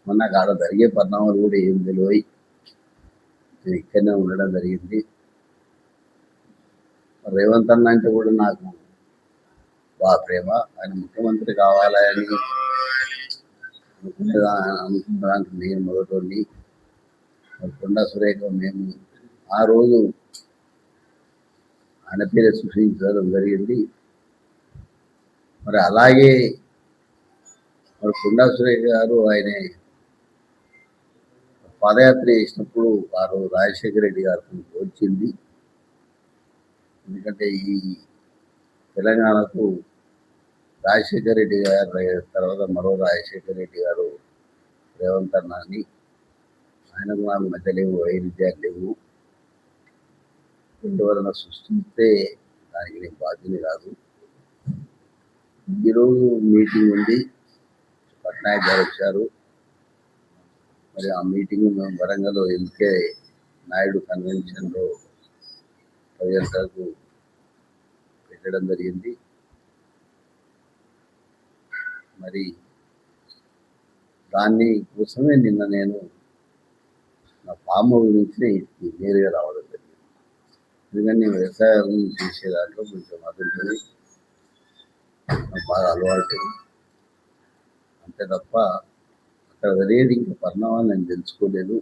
నాకు ఆడ జరిగే పరిణామాలు కూడా ఏం తెలివై నేను ఇక్కడనే ఉండడం జరిగింది. రేవంత్ అన్న అంటే కూడా నాకు బాగా ప్రేమ. ఆయన ముఖ్యమంత్రి కావాలని అనుకునేదానికి నేను మొదటి కొండా సురేఖ మేము ఆ రోజు ఆయన పేరే సృష్టించడం జరిగింది. మరి అలాగే మరి కొండా సురేఖ గారు ఆయన పాదయాత్ర చేసినప్పుడు వారు రాజశేఖర రెడ్డి గారితో వచ్చింది. ఎందుకంటే ఈ తెలంగాణకు రాజశేఖర రెడ్డి గారు తర్వాత మరో రాజశేఖర రెడ్డి గారు రేవంత్ అన్న అని ఆయనకు నాకు మధ్య లేవు, వైరుధ్యాలు లేవు. ఎవరైనా సృష్టిస్తే దానికి నేను బాధ్యత కాదు. ఈరోజు మీటింగ్ ఉంది, పట్నాయక్ గారు వచ్చారు. మరి ఆ మీటింగ్ మేము వరంగల్లో ఎల్కే నాయుడు కన్వెన్షన్లో 10 గంటలకు పెట్టడం జరిగింది. మరి దాన్ని కోసమే నిన్న నేను నా ఫామ్ గురించి నేరుగా రావడం జరిగింది. ఎందుకంటే నేను వ్యవసాయం చేసే దాంట్లో కొంచెం అదుంటుంది, నాకు బాగా అలవాటు. అంతే తప్ప అక్కడ జరిగేది ఇంకా పరిణామాలు నేను తెలుసుకోలేదు.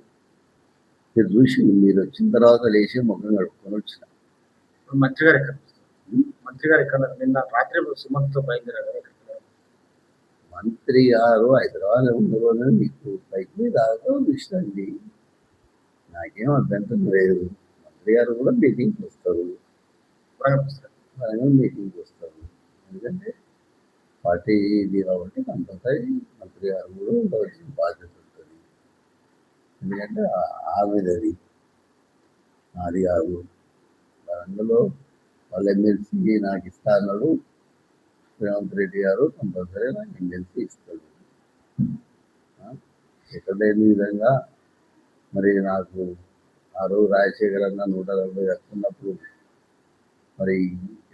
మీరు చూసి మీరు వచ్చిన తర్వాత లేచి ముఖం కడుక్కొని వచ్చిన. మంత్రి గారు ఎక్కడ నిన్న రాత్రి సుమంత్తో బయలుదేరారు. మంత్రి గారు హైదరాబాద్ ఉండగానే మీకు పైకి దాకా చూసినండి, నాకేం అభ్యంతరం లేదు. మంత్రి గారు కూడా మీటింగ్కి వస్తారు, వరంగల్ మీటింగ్కి వస్తారు. ఎందుకంటే పార్టీ ఇది కాబట్టి కంపల్సరీ మంత్రి గారు కూడా ఉండవలసిన బాధ్యత ఉంటుంది. ఎందుకంటే ఆమెది నాది కాదు. వరంగల్లో వాళ్ళ ఎమ్మెల్సీ నాకు ఇస్తా అన్నాడు రేవంత్ రెడ్డి గారు, కంపల్సరీ నాకు ఎమ్మెల్సీ ఇస్తాడు. ఎక్కడ లేని విధంగా మరి నాకు ఆ రోజు రాజశేఖర్ అన్న 140 కట్టుకున్నప్పుడు మరి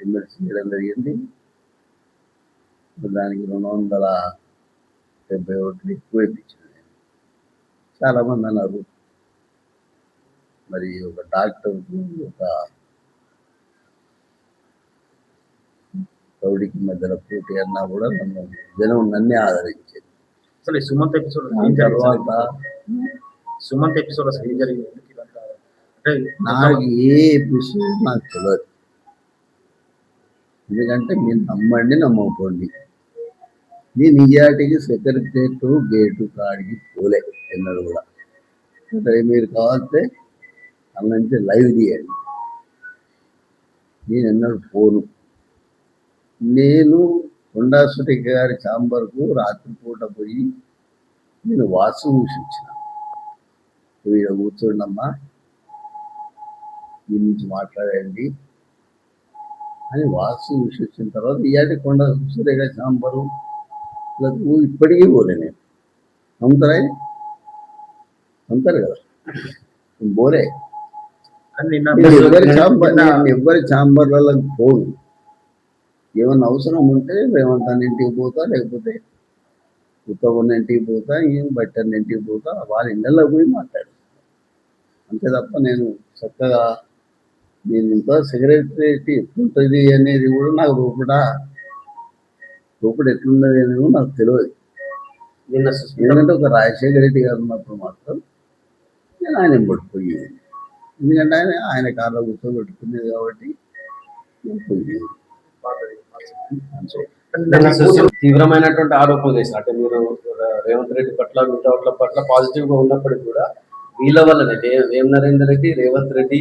ఎమ్మెల్సీ చేయడం జరిగింది. దానికి 270 ఓట్లు ఎక్కువ ఇప్పించాను నేను. చాలామంది అన్నారు మరి ఒక డాక్టర్కు ఒక కౌడికి మధ్యలో పోటీ అన్నా కూడా జనం నన్నే ఆదరించేది. అసలు సుమంత్ ఎపిసోడ్ తర్వాత సుమంత్ ఎపిసోడ్ అసలు ఏం జరిగింది? నాకు ఏ ఎపిసోడ్ నాకు తెలియదు. ఎందుకంటే మీరు నమ్మండి నమ్మకపోండి, నేను నిజాటికి సెక్రటరేట్ గేటు కాడికి పోలే ఎన్నడూ కూడా. మీరు కావాలంటే అన్న నుంచి లైవ్ తీయండి, నేను ఎన్నడూ పోను. నేను కొండా సురేఖ గారి ఛాంబర్కు రాత్రిపూట పోయి నేను వాసు చూసి వచ్చిన. వీడ కూర్చోండమ్మా, దీని నుంచి మాట్లాడండి అని వాసు చూసి వచ్చిన తర్వాత ఇయాటి కొండా సురేఖ ఛాంబరు ఇప్పటికీ పోలే నేను. నమ్ముతారా? నమ్ముతారు కదా, పోలే. ఎవరి ఛాంబర్లకు పోను. ఏమన్నా అవసరం ఉంటే రేవంత్ అన్న ఇంటికి పోతా, లేకపోతే ఉత్తమ ఇంటికి పోతా, ఏం బట్టన్న ఇంటికి పోతా, వాళ్ళ ఇళ్ళల్లో పోయి మాట్లాడు. అంతే తప్ప నేను చక్కగా నేను ఇంత సెక్రటరేట్ ఎట్లుంటుంది అనేది కూడా నాకు రూపడు ఎట్లున్నది అనేది కూడా నాకు తెలియదు. ఎందుకంటే ఒక రాజశేఖర రెడ్డి గారు ఉన్నప్పుడు మాత్రం నేను ఆయన పట్టుకుపోయేది. ఎందుకంటే ఆయన కార్లో కూర్చోబెట్టుకునేది కాబట్టి నేను పోయేది. తీవ్రమైనటువంటి ఆరోపణలు చేశారు. అంటే మీరు రేవంత్ రెడ్డి పట్ల మిగతా వాళ్ళ పట్ల పాజిటివ్ గా ఉన్నప్పటికీ కూడా వీళ్ళ వల్లనే వేం నరేందర్ రెడ్డి, రేవంత్ రెడ్డి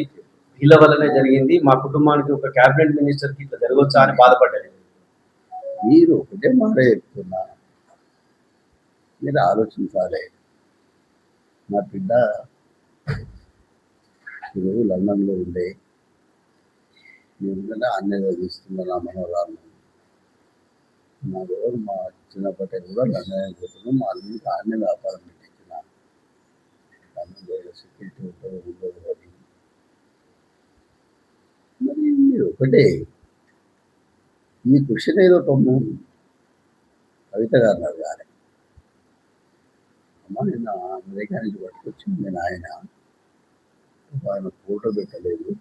వీళ్ళ వల్లనే జరిగింది, మా కుటుంబానికి ఒక క్యాబినెట్ మినిస్టర్ కి ఇట్లా జరగవచ్చా అని బాధపడ్డారు. మీరు ఒకటే మాట చెప్తున్నా, మీరు ఆలోచించాలి. నా బిడ్డ ఈరోజు లండన్లో ఉండే, ఎందుకంటే అన్నీ చదివిస్తున్నా నా మనోరాలను. నా రోజు మా చిన్నప్పటి కూడా లండన్ పోతున్నాం. మా అన్నింటి అన్ని వ్యాపారం పెట్టించిన సెక్యూరిటీ ఉంటుంది. మరి మీరు ఒకటే ఈ క్వశ్చన్ ఏదో కవిత గారు కానీ అమ్మ నిన్న అమెరికా నుంచి పట్టుకొచ్చింది మీ నాయన ఆయన ఫోటో పెట్టలేదు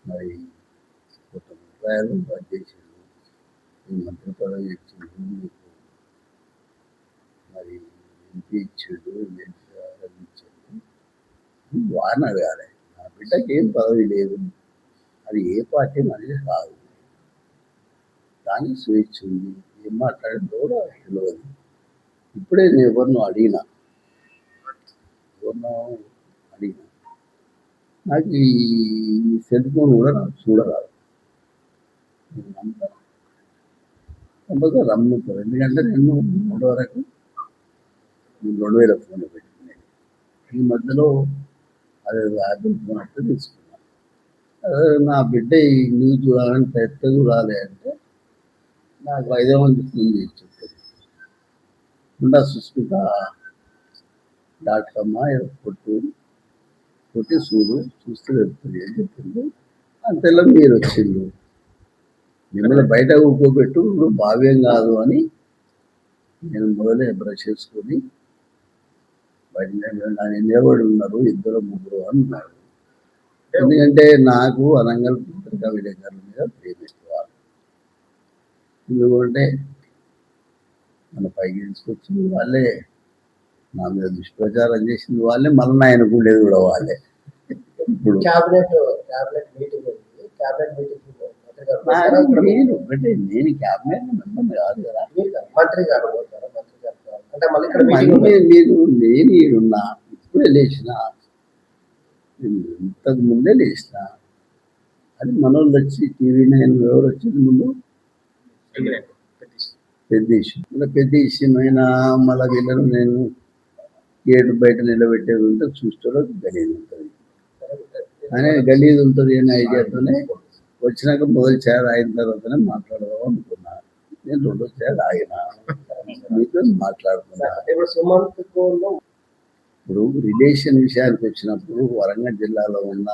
మరి కొత్త రూపాయలు బడ్ చేసిండు ఈ మంత్రి పదవి ఇచ్చిండు మీకు మరి ఎంపీ ఇచ్చాడు ఇచ్చాడు వారిని అడగాలి నా బిడ్డకి ఏం పదవి లేదు అది ఏ పార్టీ మనిషి కాదు కానీ స్వేచ్ఛ ఉంది ఏం మాట్లాడిందో కూడా తెలియదు ఇప్పుడే నేను ఎవరినో అడిగినా నాకు ఈ సెల్ ఫోన్ కూడా నాకు చూడరాదు అంతా రమ్ముతారు ఎందుకంటే నేను 3 వరకు 2000 ఫోన్ పెట్టుకునేది ఈ మధ్యలో అదే యాపిల్ ఫోన్ అంటే తీసుకున్నాను నా బిడ్డ ఈ న్యూస్ చూడాలని పెద్ద చూడాలి అంటే నాకు 500 ఫోన్ చేసి చెప్పారు ఉండా సుస్మిత.com ఏదో కొట్టి చూడు చూస్తే వెళ్తుంది అని చెప్పింది అంతలో మీరు వచ్చిండు మిమ్మల్ని బయట ఊకోబెట్టు భావ్యం కాదు అని నేను మొదలే బ్రష్ చేసుకొని బయట నిలబడి ఉన్నారు 2-3 అన్నారు ఎందుకంటే నాకు అనంగల్ పత్రికా విలేకరుల మీద ప్రేమ ఎక్కువ ఎందుకంటే మన పైకి తీసుకొచ్చింది వాళ్ళే నా మీద దుష్ప్రచారం చేసింది వాళ్ళే మళ్ళీ ఆయన కూడేది కూడా వాళ్ళే ఇప్పుడు క్యాబినెట్ మీటింగ్ ఉంది క్యాబినెట్ మీటింగ్ నేను క్యాబినెట్ మెంబర్ కాదు కదా మంత్రి గారు పోతారు మంత్రి గారు అంటే మళ్ళీ ఇక్కడ మీటింగ్ మీరు నేను ఈడున్నా ఇప్పుడే లేచిన ఇంతకు ముందే లేచిన అది మనోళ్ళు వచ్చి TV9 ఎవరు వచ్చింది ముందు పెద్ద ఇష్యూ పెద్ద ఇష్యూ అయినా మళ్ళీ వీళ్ళను నేను గేటు బయట నిలబెట్టేది ఉంటే చూస్తే గలీజ్ ఉంటుంది అనే గలీజ్ ఉంటుంది అనే ఐడియాతోనే వచ్చినాక మొదటి చేయాలి అయిన తర్వాతనే మాట్లాడదాం అనుకున్నా నేను 2వ చేయాలి ఆగిన మీతో మాట్లాడుతున్నా ఇప్పుడు సుమంత్ ఇప్పుడు రిలేషన్ విషయానికి వచ్చినప్పుడు వరంగల్ జిల్లాలో ఉన్న